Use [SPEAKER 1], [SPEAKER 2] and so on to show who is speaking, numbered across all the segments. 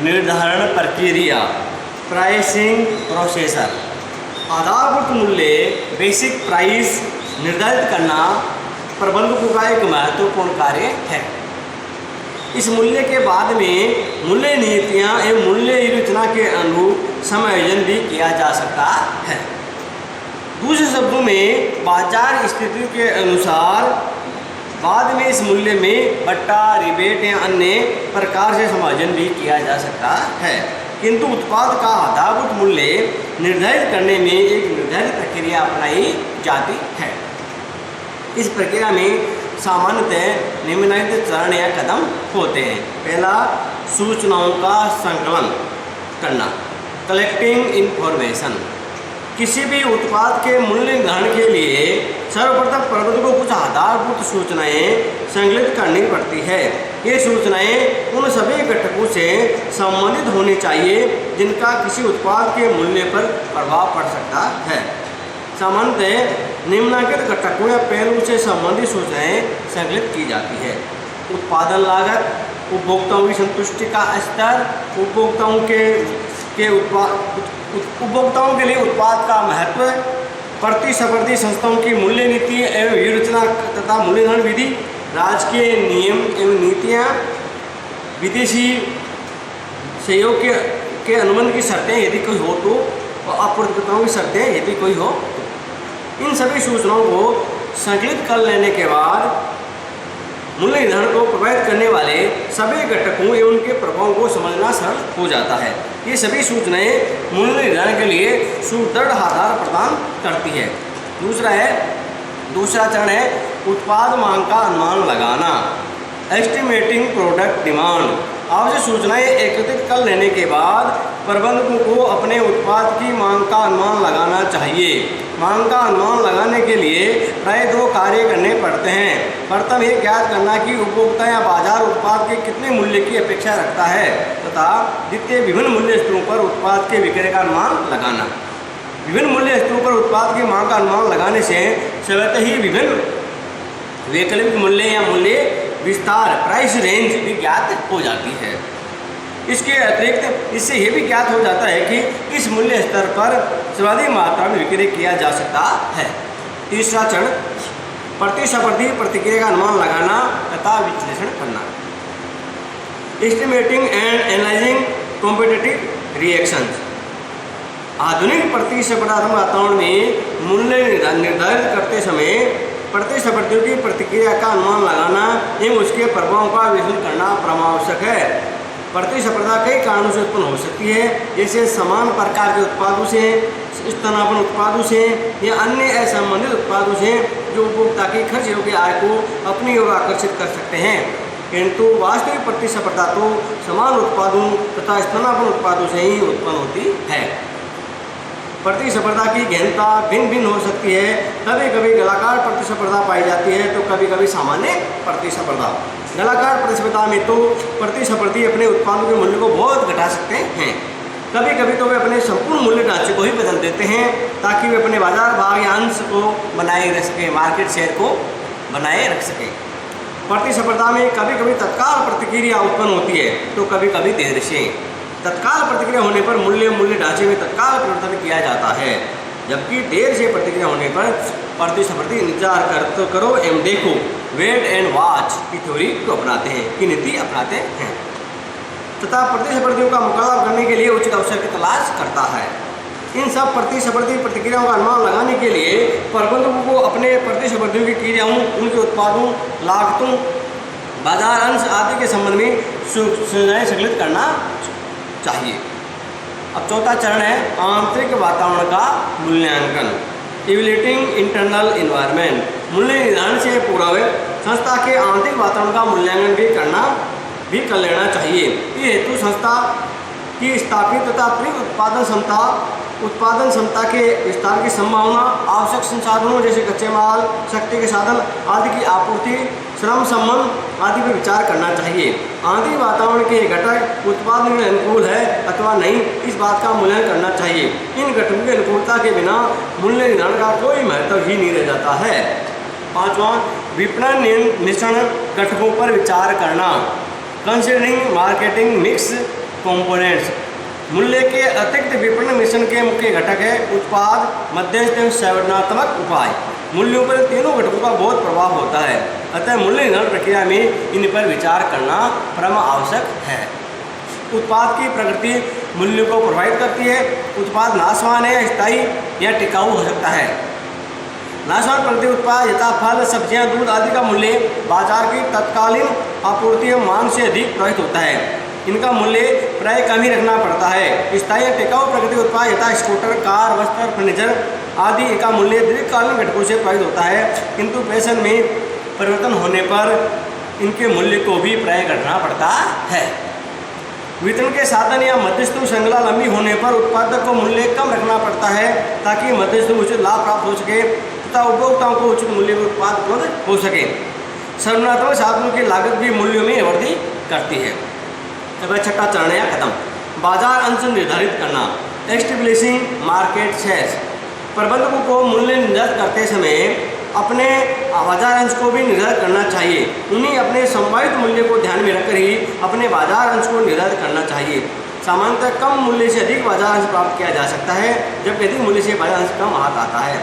[SPEAKER 1] निर्धारण प्रक्रिया, pricing processor. आधारभूत मूल्य बेसिक प्राइस निर्धारित करना प्रबंधकों का एक महत्वपूर्ण कार्य है। इस मूल्य के बाद में मूल्य नीतियाँ एवं मूल्य योजना के अनुरूप समायोजन भी किया जा सकता है। दूसरे शब्दों में बाजार स्थिति के अनुसार बाद में इस मूल्य में बट्टा, रिबेट या अन्य प्रकार से समायोजन भी किया जा सकता है, किंतु उत्पाद का आधारभूत मूल्य निर्धारित करने में एक निर्धारित प्रक्रिया अपनाई जाती है। इस प्रक्रिया में सामान्यतः निम्नलिखित चरण या कदम होते हैं। पहला, सूचनाओं का संकलन करना, कलेक्टिंग इंफॉर्मेशन। किसी भी उत्पाद के मूल्य निर्धारण के लिए सर्वप्रथम प्रबंधक को कुछ आधारभूत सूचनाएं संकलित करनी पड़ती है। ये सूचनाएं उन सभी घटकों से संबंधित होनी चाहिए जिनका किसी उत्पाद के मूल्य पर प्रभाव पड़ सकता है। सामान्यतः निम्नलिखित घटकों या पहलू से संबंधित सूचनाएं संकलित की जाती है। उत्पादन लागत, उपभोक्ताओं की संतुष्टि का स्तर, उपभोक्ताओं के लिए उत्पाद का महत्व, प्रतिस्पर्धी संस्थाओं की मूल्य नीति एवं व्यूहरचना तथा मूल्य निर्धारण विधि, राजकीय नियम एवं नीतियाँ, विदेशी सहयोग के अनुबंध की शर्तें यदि कोई हो तो, और आपूर्तिकर्ताओं की शर्तें यदि कोई हो। इन सभी सूचनाओं को संकलित कर लेने के बाद मूल्य निर्धारण को प्रभावित करने वाले सभी घटकों एवं उनके प्रभावों को समझना सरल हो जाता है। ये सभी सूचनाएं मूल्य निर्धारण के लिए सुदृढ़ आधार प्रदान करती है। दूसरा चरण है उत्पाद मांग का अनुमान लगाना, एस्टिमेटिंग प्रोडक्ट डिमांड। आवश्यक सूचनाएं एकत्रित कर लेने के बाद प्रबंधकों को अपने उत्पाद की मांग का अनुमान लगाना चाहिए। मांग का अनुमान लगाने के लिए प्राय 2 कार्य करने पड़ते हैं। प्रथम ये ज्ञात करना कि उपभोक्ता या बाजार उत्पाद के कितने मूल्य की अपेक्षा रखता है, तथा द्वितीय विभिन्न मूल्य स्तरों पर उत्पाद के विक्रय का अनुमान लगाना। विभिन्न मूल्य स्तरों पर उत्पाद की मांग का अनुमान लगाने से स्वतः ही विभिन्न वैकल्पिक मूल्य या मूल्य विस्तार, प्राइस रेंज भी ज्ञात हो जाती है। इसके अतिरिक्त इससे यह भी ज्ञात हो जाता है कि इस मूल्य स्तर पर सर्वाधिक मात्रा में विक्रय किया जा सकता है। तीसरा चरण प्रतिस्पर्धी प्रतिक्रिया का अनुमान लगाना तथा विश्लेषण करना, estimating and analysing competitive reactions. आधुनिक प्रतिस्पर्धात्मक वातावरण में मूल्य निर्धारित करते समय प्रतिस्पर्धियों की प्रतिक्रिया का अनुमान लगाना एवं उसके प्रभावों का विश्लेषण करना परमावश्यक है। प्रतिस्पर्धा कई कारणों से उत्पन्न हो सकती है, जैसे समान प्रकार के उत्पादों से, स्तनापन्न उत्पादों से या अन्य असंबंधित उत्पादों से, जो उपभोक्ता की खर्च योग्य आय को अपनी ओर आकर्षित कर सकते हैं। किंतु वास्तविक प्रतिस्पर्धा तो समान उत्पादों तथा स्तनापन्न उत्पादों से ही उत्पन्न होती है। प्रतिस्पर्धा की गहनता भिन्न भिन्न हो सकती है। कभी कभी गोलाकार प्रतिस्पर्धा पाई जाती है तो कभी कभी सामान्य प्रतिस्पर्धा। गोलाकार प्रतिस्पर्धा में तो प्रतिस्पर्धी अपने उत्पादों के मूल्य को बहुत घटा सकते हैं। कभी कभी तो वे अपने संपूर्ण मूल्य ढांचे को ही बदल देते हैं ताकि वे अपने बाजार भाग या अंश को बनाए रख सकें, मार्केट शेयर को बनाए रख सकें। प्रतिस्पर्धा में कभी कभी तत्काल प्रतिक्रिया उत्पन्न होती है तो कभी कभी देर से। तत्काल प्रतिक्रिया होने पर मूल्य ढांचे में तत्काल परिवर्तन किया जाता है, जबकि देर से प्रतिक्रिया होने पर प्रतिस्पर्धी इंतजार करो एवं देखो, वेट एंड वॉच की थ्योरी को अपनाते हैं, की नीति अपनाते हैं तथा प्रतिस्पर्धियों का मुकाबला करने के लिए उचित अवसर की तलाश करता है। इन सब प्रतिस्पर्धी प्रतिक्रियाओं का अनुमान लगाने के लिए प्रबंधकों को अपने प्रतिस्पर्धियों की क्रियाओं, उनके उत्पादों, लागतों, बाजार अंश आदि के संबंध में सूचनाएं संकलित करना चाहिए। अब चौथा चरण है आंतरिक वातावरण का मूल्यांकन, इवैल्यूएटिंग इंटरनल एनवायरनमेंट। मूल्य निर्धारण से पूर्व संस्था के आंतरिक वातावरण का मूल्यांकन भी कर लेना चाहिए। ये हेतु संस्था की स्थापित तथा प्रयुक्त उत्पादन क्षमता के विस्तार की संभावना, आवश्यक संसाधनों जैसे कच्चे माल, शक्ति के साधन आदि की आपूर्ति, श्रम संबंध आदि पर विचार करना चाहिए। आंतरिक वातावरण के घटक उत्पादन में अनुकूल है अथवा नहीं, इस बात का मूल्यांकन करना चाहिए। इन घटकों की अनुकूलता के बिना मूल्य निर्धारण का कोई महत्व ही नहीं रह जाता है। पांचवां, विपणन मिश्रण घटकों पर विचार करना, कंसिडरिंग मार्केटिंग मिक्स कंपोनेंट्स। मूल्य के अतिरिक्त विपणन मिश्रण के मुख्य घटक है उत्पाद, मध्यस्थ एवं संवर्धनात्मक उपाय। मूल्यों पर तीनों घटकों का बहुत प्रभाव होता है, अतः मूल्य निर्धारण प्रक्रिया में इन पर विचार करना परम आवश्यक है। उत्पाद की प्रकृति मूल्य को प्रभावित करती है। उत्पाद नाशवान है, स्थायी या टिकाऊ हो सकता है। नाशवान प्रकृति उत्पाद यथा फल, सब्जियां, दूध आदि का मूल्य बाजार की तत्कालीन आपूर्ति एवं मांग से अधिक प्रभावित होता है। इनका मूल्य प्राय कम ही रखना पड़ता है। स्थायी टिकाऊ प्रकृति उत्पाद यथा स्कूटर, कार, वस्त्र, फर्नीचर आदि का मूल्य दीर्घकालीन घटकों से प्रभावित होता है, किंतु फैशन में परिवर्तन होने पर इनके मूल्य को भी प्राय घटना पड़ता है। वितरण के साधन या मध्यस्थों श्रृंखला लंबी होने पर उत्पादक को मूल्य कम रखना पड़ता है ताकि मध्यस्थों को उचित लाभ प्राप्त हो सके तथा उपभोक्ताओं को उचित मूल्य में उत्पाद उपलब्ध हो सके। संवर्धनात्मक साधनों की लागत भी मूल्यों में वृद्धि करती है। अब छठा चरण है खत्म। बाजार अंश निर्धारित करना, एस्टेब्लिशिंग मार्केट शेयर्स। प्रबंधकों को मूल्य निर्धारित करते समय अपने बाजार अंश को भी निर्धारित करना चाहिए। उन्हें अपने संभावित मूल्य को ध्यान में रखकर ही अपने बाजार अंश को निर्धारित करना चाहिए। सामान्यतः कम मूल्य से अधिक बाजार अंश प्राप्त किया जा सकता है, जबकि अधिक मूल्य से बाजार अंश कम हाथ आता है।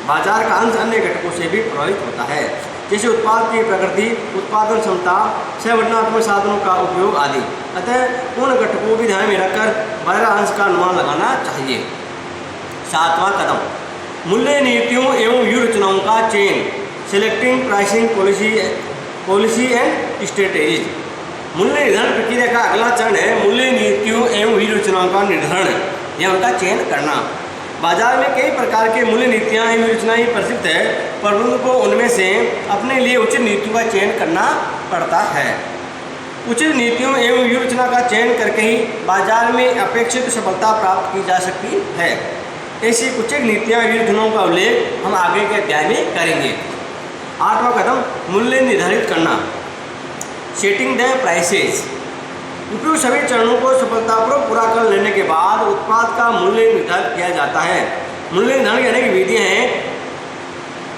[SPEAKER 1] बाजार का अंश अन्य घटकों से भी प्रभावित होता है, जैसे उत्पाद की प्रकृति, उत्पादन क्षमता, संवर्धनात्मक साधनों का उपयोग आदि। अतः उन घटकों को भी ध्यान में रखकर बाजार अंश का अनुमान लगाना चाहिए। सातवां कदम, मूल्य नीतियों एवं व्यूहरचनाओं का चयन, selecting pricing policy and strategies. मूल्य निर्धारण प्रक्रिया का अगला चरण है मूल्य नीतियों एवं व्यूहरचनाओं का निर्धारण या उनका चयन करना। बाजार में कई प्रकार के मूल्य नीतियाँ एवं व्यूहरचनाएं प्रसिद्ध है। प्रबंधक को उनमें से अपने लिए उचित नीतियों का चयन करना पड़ता है। उचित नीतियों एवं व्यूहरचना का चयन करके ही बाजार में अपेक्षित सफलता प्राप्त की जा सकती है। ऐसी कुछ नीतियाँ व्यूहरचनाओं का उल्लेख हम आगे के अध्याय में करेंगे। आठवां कदम, मूल्य निर्धारित करना, सेटिंग द प्राइसेस। उपयुक्त सभी चरणों को सफलतापूर्वक पूरा कर लेने के बाद उत्पाद का मूल्य निर्धारित किया जाता है। मूल्य निर्धारण की अनेक विधियाँ हैं,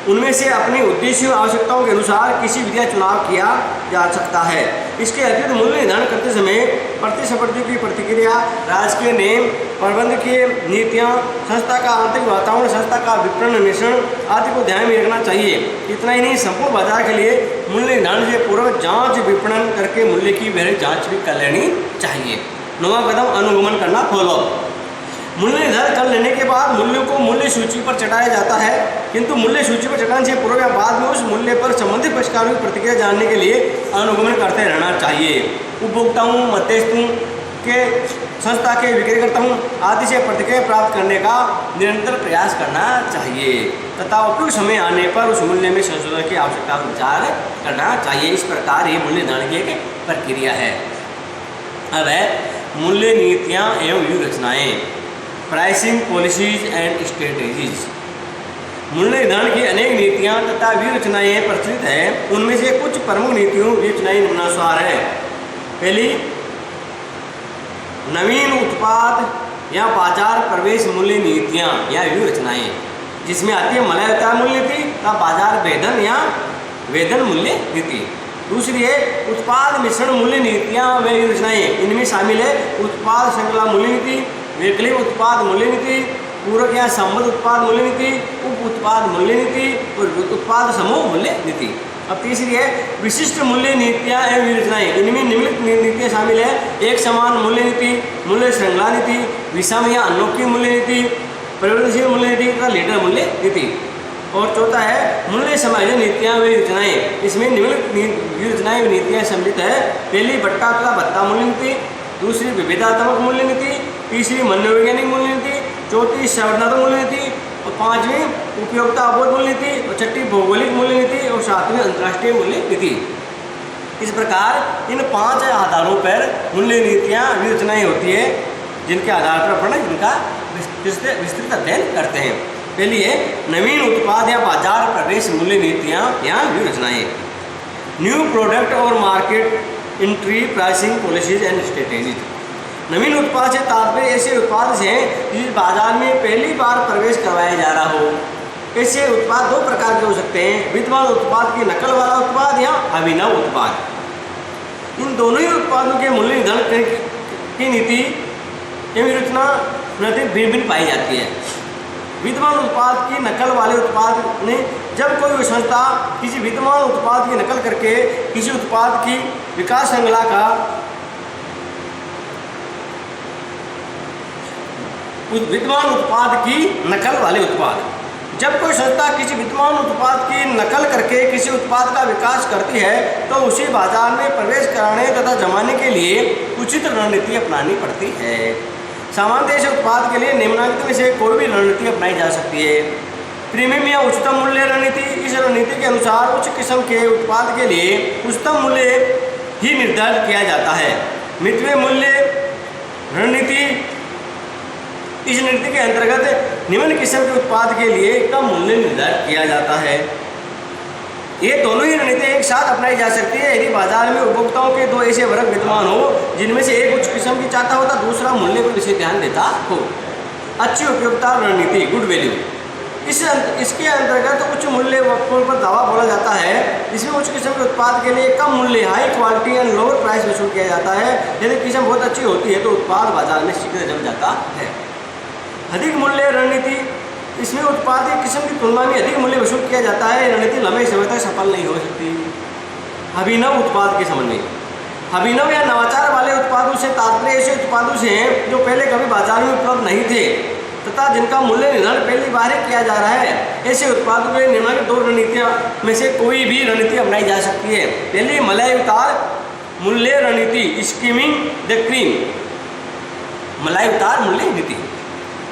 [SPEAKER 1] उनमें से अपने उद्देश्यों और आवश्यकताओं के अनुसार किसी विधि का चुनाव किया जा सकता है। इसके अतिरिक्त मूल्य निर्धारण करते समय प्रतिस्पर्धियों की प्रतिक्रिया, राजकीय नियम, प्रबंधकीय नीतियाँ, संस्था का आंतरिक वातावरण, संस्था का विपणन मिश्रण आदि को ध्यान में रखना चाहिए। इतना ही नहीं, संपूर्ण बाजार के लिए मूल्य निर्धारण से पूर्व जांच विपणन करके मूल्य की बेहतर जांच भी कर लेनी चाहिए। नौवां कदम, अनुगमन करना, फॉलोअप। मूल्य निर्धारित कर लेने के बाद मूल्यों को मूल्य सूची पर चढ़ाया जाता है, किंतु मूल्य सूची पर चढ़ाने से पूर्व या बाद में उस मूल्य पर संबंधित पक्षकारों की प्रतिक्रिया जानने के लिए अनुगमन करते रहना चाहिए। उपभोक्ताओं, मध्यस्थों के, संस्था के विक्रेताओं आदि से प्रतिक्रिया प्राप्त करने का निरंतर प्रयास करना चाहिए तथा उपयुक्त समय आने पर उस मूल्य में संशोधन की आवश्यकता पर विचार करना चाहिए। इस प्रकार ये मूल्य निर्धारण की एक प्रक्रिया है। अब है मूल्य नीतियाँ एवं व्यूहरचनाएं, प्राइसिंग पॉलिसीज एंड स्ट्रेटेजीज। मूल्य निर्धारण की अनेक नीतियाँ तथा व्यूहरचनाएं प्रचलित हैं। उनमें से कुछ प्रमुख नीतियों व्यूहरचनाएं निम्नानुसार है। पहली, नवीन उत्पाद या बाजार प्रवेश मूल्य नीतियाँ या व्यूहरचनाएं, जिसमें आती है मलयता मूल्य नीति का बाजार वेधन या वेधन मूल्य नीति। दूसरी है उत्पाद मिश्रण मूल्य नीतियाँ व व्यूहरचनाएं। इनमें शामिल है उत्पाद श्रृंखला मूल्य नीति, वैकल्पिक उत्पाद मूल्य नीति, पूरक या संबद्ध उत्पाद मूल्य नीति, उप उत्पाद मूल्य नीति और उत्पाद समूह मूल्य नीति। अब तीसरी है विशिष्ट मूल्य नीतियाँ एवं व्यूहरचनाएं। इनमें निम्नलिखित नीतियाँ शामिल है, एक समान मूल्य नीति, मूल्य श्रृंखला नीति, विषम या अनोखी मूल्य नीति, परिवर्तनशील मूल्य नीति तथा लीडर मूल्य नीति। और चौथा है मूल्य समायोजन नीतियाँ व योजनाएं। इसमें निम्नलिखित व्यूहरचनाएं नीतियाँ सम्मिलित है। पहली, बट्टा तथा भत्ता मूल्य नीति। दूसरी, विविधात्मक मूल्य नीति। तीसरी, मनोवैज्ञानिक मूल्य नीति। चौथी, संवर्धनात्मक मूल्य नीति। और पांचवी, उपयोगिता अवबोध मूल्य नीति। और छठी, भौगोलिक मूल्य नीति। और सातवीं, अंतर्राष्ट्रीय मूल्य नीति। इस प्रकार इन 5 आधारों पर मूल्य नीतियाँ व्यूहरचनाएं होती है, जिनके आधार पर अपन इनका विस्तृत अध्ययन करते हैं। पहली है नवीन उत्पाद या बाजार प्रवेश मूल्य नीतियाँ या व्यूहरचनाएं। न्यू प्रोडक्ट और market entry pricing policies and strategies. नवीन उत्पाद से तात्पर्य ऐसे उत्पाद से जिस बाजार में पहली बार प्रवेश करवाया जा रहा हो। ऐसे उत्पाद 2 प्रकार के हो सकते हैं, विद्यमान उत्पाद की नकल वाला उत्पाद या अभिनव उत्पाद। इन दोनों ही उत्पादों के मूल्य निर्धारण की नीति एवं योजना भिन्न भिन्न पाई जाती है। विद्यमान उत्पाद की नकल वाले उत्पाद ने जब कोई संस्था किसी विद्यमान उत्पाद की नकल करके किसी उत्पाद की विकास श्रृंखला का विद्यमान उत्पाद की नकल वाले उत्पाद जब कोई संस्था किसी विद्यमान उत्पाद की नकल करके किसी उत्पाद का विकास करती है तो उसी बाजार में प्रवेश कराने तथा जमाने के लिए उचित रणनीति अपनानी पड़ती है। सामान्य से उत्पाद के लिए निम्नलिखित में से कोई भी रणनीति अपनाई जा सकती है। प्रीमियम या उच्चतम मूल्य रणनीति। इस रणनीति के अनुसार उच्च किस्म के उत्पाद के लिए उच्चतम मूल्य ही निर्धारित किया जाता है। मितव्यय मूल्य रणनीति। इस नीति के अंतर्गत निम्न किस्म के उत्पाद के लिए कम मूल्य निर्धारित किया जाता है। ये दोनों ही रणनीति एक साथ अपनाई जा सकती है यदि बाजार में उपभोक्ताओं के दो ऐसे वर्ग विद्यमान हो जिनमें से एक उच्च किस्म की चाहता हो तथा दूसरा मूल्य पर विशेष ध्यान देता हो। अच्छी उपयोगिता रणनीति, गुड वैल्यू। इसके अंतर्गत उच्च मूल्य पर दावा बोला जाता है। इसमें उच्च किस्म के उत्पाद के लिए कम मूल्य, high quality and lower price वसूल किया जाता है। यदि किस्म बहुत अच्छी होती है तो उत्पाद बाजार में शीघ्र जम जाता है। अधिक मूल्य रणनीति। इसमें उत्पाद की किस्म की तुलना में अधिक मूल्य वसूल किया जाता है। रणनीति लंबे समय तक सफल नहीं हो सकती। अभिनव उत्पाद के संबंध में। अभिनव या नवाचार वाले उत्पादों से तात्पर्य ऐसे उत्पादों से हैं जो पहले कभी बाजार में उपलब्ध नहीं थे तथा जिनका मूल्य निर्धारण पहली बार ही किया जा रहा है। ऐसे उत्पादों के निम्नलिखित दो रणनीतियों में से कोई भी रणनीति अपनाई जा सकती है। पहली मलाई उतार मूल्य रणनीति, स्कीमिंग द क्रीम। मलाई उतार मूल्य नीति।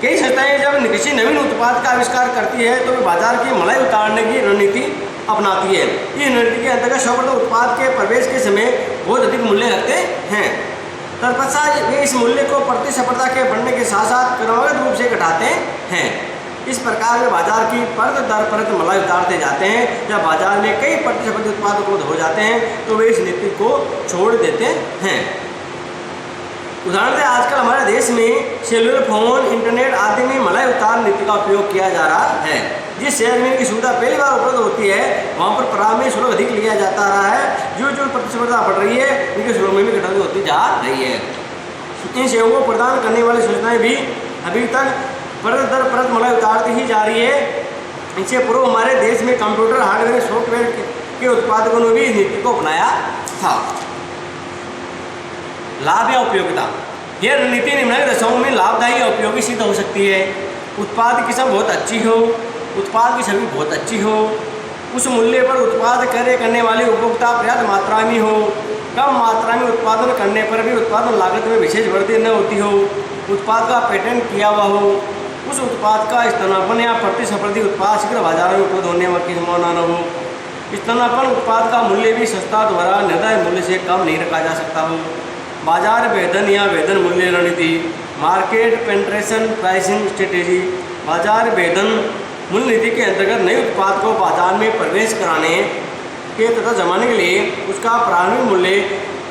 [SPEAKER 1] कई संस्थाएं जब किसी नवीन उत्पाद का आविष्कार करती है तो वे बाजार की मलाई उतारने की रणनीति अपनाती है। इस रणनीति के अंतर्गत सर्वप्रथम उत्पाद के प्रवेश के समय बहुत अधिक मूल्य रखते हैं। तत्पश्चात वे इस मूल्य को प्रतिस्पर्धा के बढ़ने के साथ साथ क्रमबद्ध रूप से घटाते हैं। इस प्रकार वे बाजार की परत दर परत मलाई उतारते जाते हैं। जब बाजार में कई प्रतिस्पर्धी उत्पाद उपलब्ध हो जाते हैं तो वे इस नीति को छोड़ देते हैं। उदाहरण से आजकल हमारे देश में सेलुलर फोन, इंटरनेट आदि में मलाई उतार नीति का उपयोग किया जा रहा है। जिस शहर में इनकी सुविधा पहली बार उपलब्ध होती है वहाँ पर प्रारंभिक शुल्क अधिक लिया जाता रहा है। जो जो प्रतिस्पर्धा बढ़ रही है उनके शुल्क में भी कटौती होती जा रही है। इन सेवाओं को प्रदान करने वाली संस्थाएं भी अभी तक परत दर परत मलाई उतारती ही जा रही है। इससे पूर्व हमारे देश में कंप्यूटर, हार्डवेयर, सॉफ्टवेयर के उत्पादकों ने भी इस नीति को अपनाया था। लाभ या उपयोगिता। यह रणनीति निम्नलिखित दशाओं में लाभदायी या उपयोगी सिद्ध हो सकती है। उत्पाद की किस्म बहुत अच्छी हो, उत्पाद की छवि बहुत अच्छी हो, उस मूल्य पर उत्पाद क्रय करने वाले उपभोक्ता पर्याप्त मात्रा में हो, कम मात्रा में उत्पादन करने पर भी उत्पादन लागत में विशेष वृद्धि न होती हो, उत्पाद का पेटेंट किया हुआ हो, उस उत्पाद का स्थानापन्न या प्रतिस्पर्धी उत्पाद शीघ्र बाजार में उपलब्ध होने की संभावना न हो, स्थानापन्न उत्पाद का मूल्य भी संस्था द्वारा निर्धारित मूल्य से कम नहीं रखा जा सकता हो। बाजार वेधन या वेधन मूल्य रणनीति, मार्केट पेनिट्रेशन प्राइसिंग स्ट्रेटेजी। बाजार वेधन मूल्य नीति के अंतर्गत नए उत्पाद को बाजार में प्रवेश कराने के तथा जमाने के लिए उसका प्रारंभिक मूल्य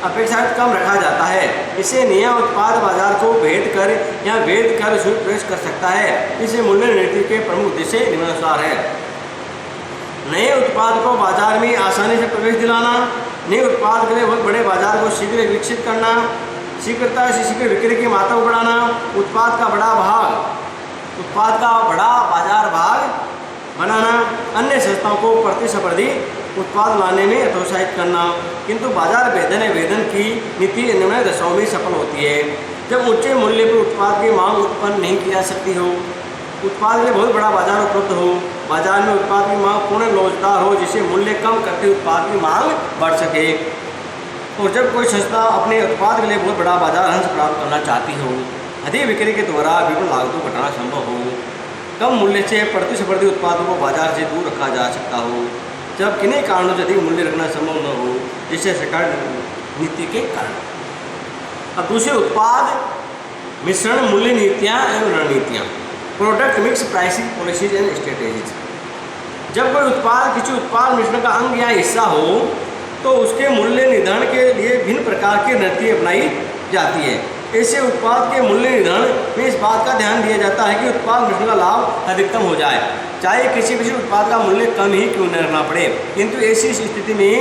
[SPEAKER 1] अपेक्षाकृत कम रखा जाता है। इससे नया उत्पाद बाजार को भेद कर या वेध कर उसमें प्रवेश कर सकता है। इसे मूल्य नीति के प्रमुख उद्देश्य निम्नानुसार है। नए उत्पाद को बाजार में आसानी से प्रवेश दिलाना, नए उत्पाद के लिए बहुत बड़े बाजार को शीघ्र विकसित करना, शीघ्रता से शीघ्र बिक्री की मात्रा को बढ़ाना, उत्पाद का बड़ा बाजार भाग बनाना, अन्य संस्थाओं को प्रतिस्पर्धी उत्पाद लाने में हतोत्साहित करना। किंतु बाजार वेधन की नीति निम्न दशाओं में सफल होती है। जब ऊंचे मूल्य पर उत्पाद की मांग उत्पन्न नहीं की जा सकती हो, उत्पाद के लिए बहुत बड़ा बाजार उपलब्ध हो, बाजार में उत्पाद की मांग पूर्ण लोचदार हो जिससे मूल्य कम करते उत्पाद की मांग बढ़ सके। और जब कोई संस्था अपने उत्पाद के लिए बहुत बड़ा बाजार अंश प्राप्त करना चाहती हो, अधिक बिक्री के द्वारा विभिन्न लागतों को घटाना संभव हो, कम मूल्य से प्रतिस्पर्धी उत्पादों को बाजार से दूर रखा जा सकता हो, जब किन्हीं कारणों से अधिक मूल्य रखना संभव न हो जिससे सरकार नीति के कारण। अब दूसरे उत्पाद मिश्रण मूल्य नीतियाँ एवं रणनीतियाँ। Product mix pricing policies and strategies. जब कोई उत्पाद किसी उत्पाद मिश्रण का अंग या हिस्सा हो तो उसके मूल्य निर्धारण के लिए भिन्न प्रकार की रणनीति अपनाई जाती है। ऐसे उत्पाद के मूल्य निर्धारण में इस बात का ध्यान दिया जाता है कि उत्पाद मिश्रण का लाभ अधिकतम हो जाए, चाहे किसी भी उत्पाद का मूल्य कम ही क्यों न रखना पड़े। किंतु ऐसी स्थिति में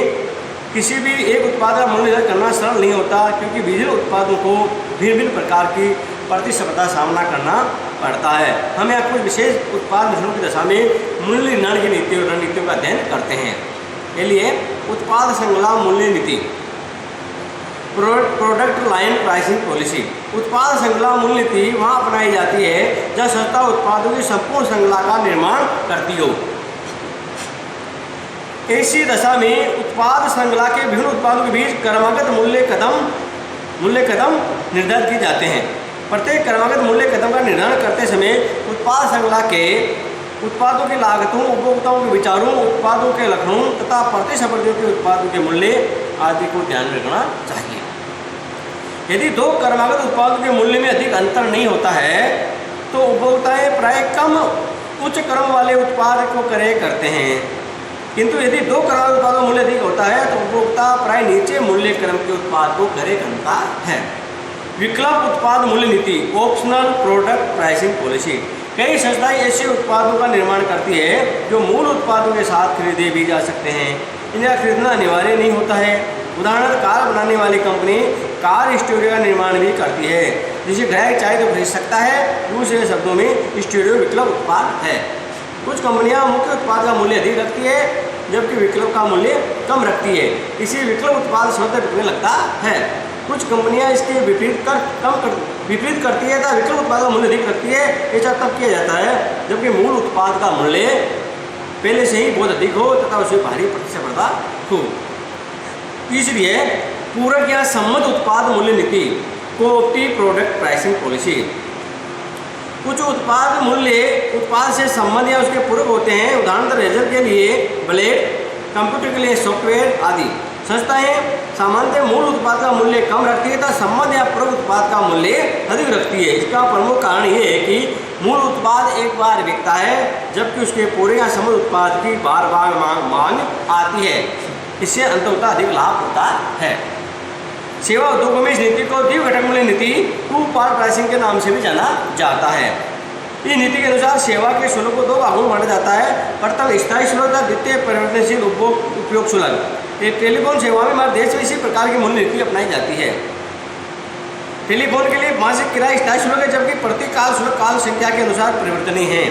[SPEAKER 1] किसी भी एक उत्पाद का मूल्य निर्धारण करना सरल नहीं होता क्योंकि विभिन्न उत्पादों को भिन्न भिन्न प्रकार की प्रतिस्पर्धा सामना करना पड़ता है। हम यहाँ कुछ विशेष उत्पाद मिश्रणों की दशा में मूल्य निर्धारण की नीति और रणनीतियों का अध्ययन करते हैं। के लिए उत्पाद श्रृंखला मूल्य नीति, प्रोडक्ट लाइन प्राइसिंग पॉलिसी। उत्पाद श्रृंखला मूल्य नीति वहाँ अपनाई जाती है जब संस्था उत्पादों की संपूर्ण श्रृंखला का निर्माण करती हो। ऐसी दशा में उत्पाद श्रृंखला के विभिन्न उत्पादों के बीच क्रमागत मूल्य कदम निर्धारित किए जाते हैं। प्रत्येक क्रमागत मूल्य कदम का निर्धारण करते समय उत्पाद श्रृंखला के उत्पादों की लागतों, उपभोक्ताओं के विचारों, उत्पादों के लक्षणों तथा प्रतिस्पर्धियों के उत्पादों के मूल्य आदि को ध्यान में रखना चाहिए। यदि दो क्रमागत उत्पादों के मूल्य में अधिक अंतर नहीं होता है तो उपभोक्ताएं प्राय कम उच्च क्रम वाले उत्पाद को क्रय करते हैं, किंतु यदि दो क्रमागत उत्पादों का मूल्य अधिक होता है तो उपभोक्ता प्राय नीचे मूल्य क्रम के उत्पाद को क्रय करता है। विकल्प उत्पाद मूल्य नीति, ऑप्शनल प्रोडक्ट प्राइसिंग पॉलिसी। कई संस्थाएं ऐसे उत्पादों का निर्माण करती है जो मूल उत्पादों के साथ खरीदे भी जा सकते हैं। इन्हें खरीदना अनिवार्य नहीं होता है। उदाहरण, कार बनाने वाली कंपनी कार स्टीरियो का निर्माण भी करती है, जिसे ग्राहक चाहे तो खरीद सकता है। दूसरे शब्दों में स्टीरियो विकल्प उत्पाद है। कुछ कंपनियां मुख्य उत्पाद का मूल्य अधिक रखती है जबकि विकल्प का मूल्य कम रखती है, इसी विकल्प उत्पाद स्वतः बिकने लगता है। कुछ कंपनियां इसके विपरीत करती है तथा विकल्प उत्पाद का मूल्य अधिक रखती है। ऐसा तब किया जाता है जबकि मूल उत्पाद का मूल्य पहले से ही बहुत अधिक हो तथा उसमें भारी प्रतिस्पर्धा हो। इसलिए पूरक या सम्मत उत्पाद मूल्य नीति, कोऑप्टिव प्रोडक्ट प्राइसिंग पॉलिसी। कुछ उत्पाद मूल्य उत्पाद से संबंध या उसके पूरक होते हैं। उदाहरण रेजर के लिए ब्लेड, कंप्यूटर के लिए सॉफ्टवेयर आदि। संस्थाएं सामान्यतः मूल उत्पाद का मूल्य कम रखती है तथा संबंध या पूरक उत्पाद का मूल्य अधिक रखती है। इसका प्रमुख कारण ये है कि मूल उत्पाद एक बार बिकता है जबकि उसके पूरे या संबंध उत्पाद की बार बार मांग आती है। इससे अंततः अधिक लाभ होता है। सेवा उद्योगों में इस नीति को द्विघटक मूल्य नीति, टू पार्ट प्राइसिंग के नाम से भी जाना जाता है। इस नीति के अनुसार सेवा के शुल्क को दो भागों में बांटा जाता है। प्रथम स्थायी शुल्क तथा द्वितीय परिवर्तनशील उपयोग शुल्क। एक टेलीफोन सेवा में हमारे देश में इसी प्रकार की मूल्य नीति अपनाई जाती है। टेलीफोन के लिए मासिक किराया स्थायी शुल्क है जबकि प्रतिकाल शुल्क काल संख्या के अनुसार परिवर्तनीय है।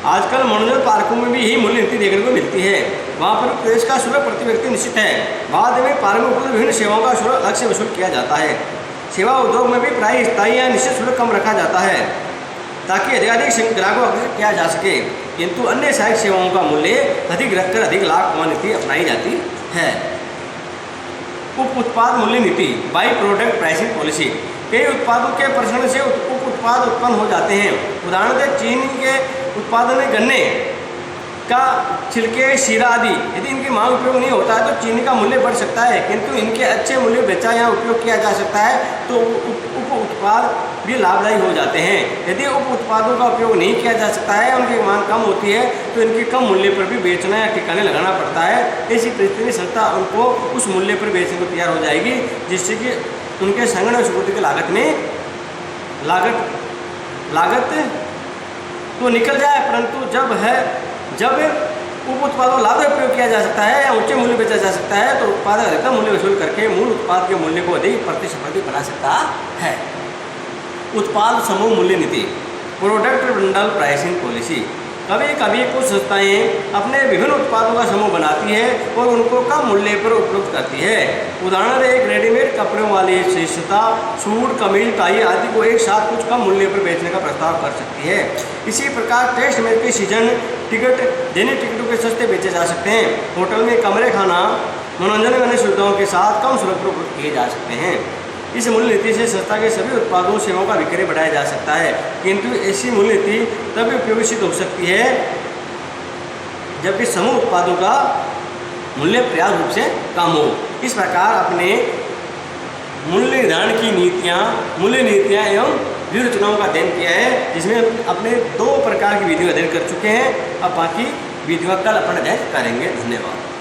[SPEAKER 1] आजकल मनोरंजन पार्कों में भी यही मूल्य नीति देखने को मिलती है। वहाँ पर प्रवेश का शुल्क प्रति व्यक्ति निश्चित है। बाद में पार्क में उपलब्ध विभिन्न सेवाओं का शुल्क अलग से वसूल किया जाता है। सेवा उद्योग में भी प्राय स्थायी या निश्चित शुल्क कम रखा जाता है ताकि अधिकाधिक ग्राहकों को आकर्षित किया जा सके, किंतु अन्य सहायक सेवाओं का मूल्य अधिक रखकर अधिक लाभ कमाने नीति अपनाई जाती है। उप उत्पाद मूल्य नीति, बाई प्रोडक्ट प्राइसिंग पॉलिसी। कई उत्पादों के प्रसरण से उप उत्पाद उत्पन्न हो जाते हैं। उदाहरण के चीनी के उत्पादन में गन्ने का छिलके, शीरा आदि यदि इनकी मांग उपयोग नहीं होता है तो चीनी का मूल्य बढ़ सकता है, किंतु इनके अच्छे मूल्य बेचा या उपयोग किया जा सकता है तो उप उत्पाद भी लाभदायी हो जाते हैं। यदि उप उत्पादों का उपयोग नहीं किया जा सकता है, उनकी मांग कम होती है तो इनके कम मूल्य पर भी बेचना या ठिकाने लगाना पड़ता है। ऐसी परिस्थिति में संस्था उनको उस मूल्य पर बेचने को तैयार हो जाएगी जिससे कि उनके संगठन और सुपूर्ति की लागत में लागत तो निकल जाए, परंतु जब उप उत्पादों लाभ उपयोग किया जा सकता है या उच्च मूल्य बेचा जा सकता है तो उत्पादक अधिकतम मूल्य वसूल करके मूल उत्पाद के मूल्य को अधिक प्रतिस्पर्धी बना सकता है। उत्पाद समूह मूल्य नीति, प्रोडक्ट बंडल प्राइसिंग पॉलिसी। कभी कभी कुछ संस्थाएं अपने विभिन्न उत्पादों का समूह बनाती है और उनको कम मूल्य पर उपलब्ध करती है। उदाहरण, एक रेडीमेड कपड़ों वाली संस्था सूट, कमीज, टाई आदि को एक साथ कुछ कम मूल्य पर बेचने का प्रस्ताव कर सकती है। इसी प्रकार टेस्ट मैच के सीजन टिकट दैनिक टिकटों के सस्ते बेचे जा सकते हैं। होटल में कमरे, खाना, मनोरंजन अन्य सुविधाओं के साथ कम शुल्क पर उपलब्ध किए जा सकते हैं। इस मूल्य नीति से संस्था के सभी उत्पादों सेवाओं का विक्रय बढ़ाया जा सकता है, किंतु ऐसी मूल्य नीति तभी उपयोगी सिद्ध हो सकती है जबकि समूह उत्पादों का मूल्य पर्याप्त रूप से कम हो। इस प्रकार अपने मूल्य निर्धारण की मूल्य नीतियाँ एवं व्यूह का अध्ययन किया है, जिसमें अपने 2 प्रकार की विधियों का अध्ययन कर चुके हैं। अब बाकी विधियों का कल अपन अध्ययन करेंगे। धन्यवाद।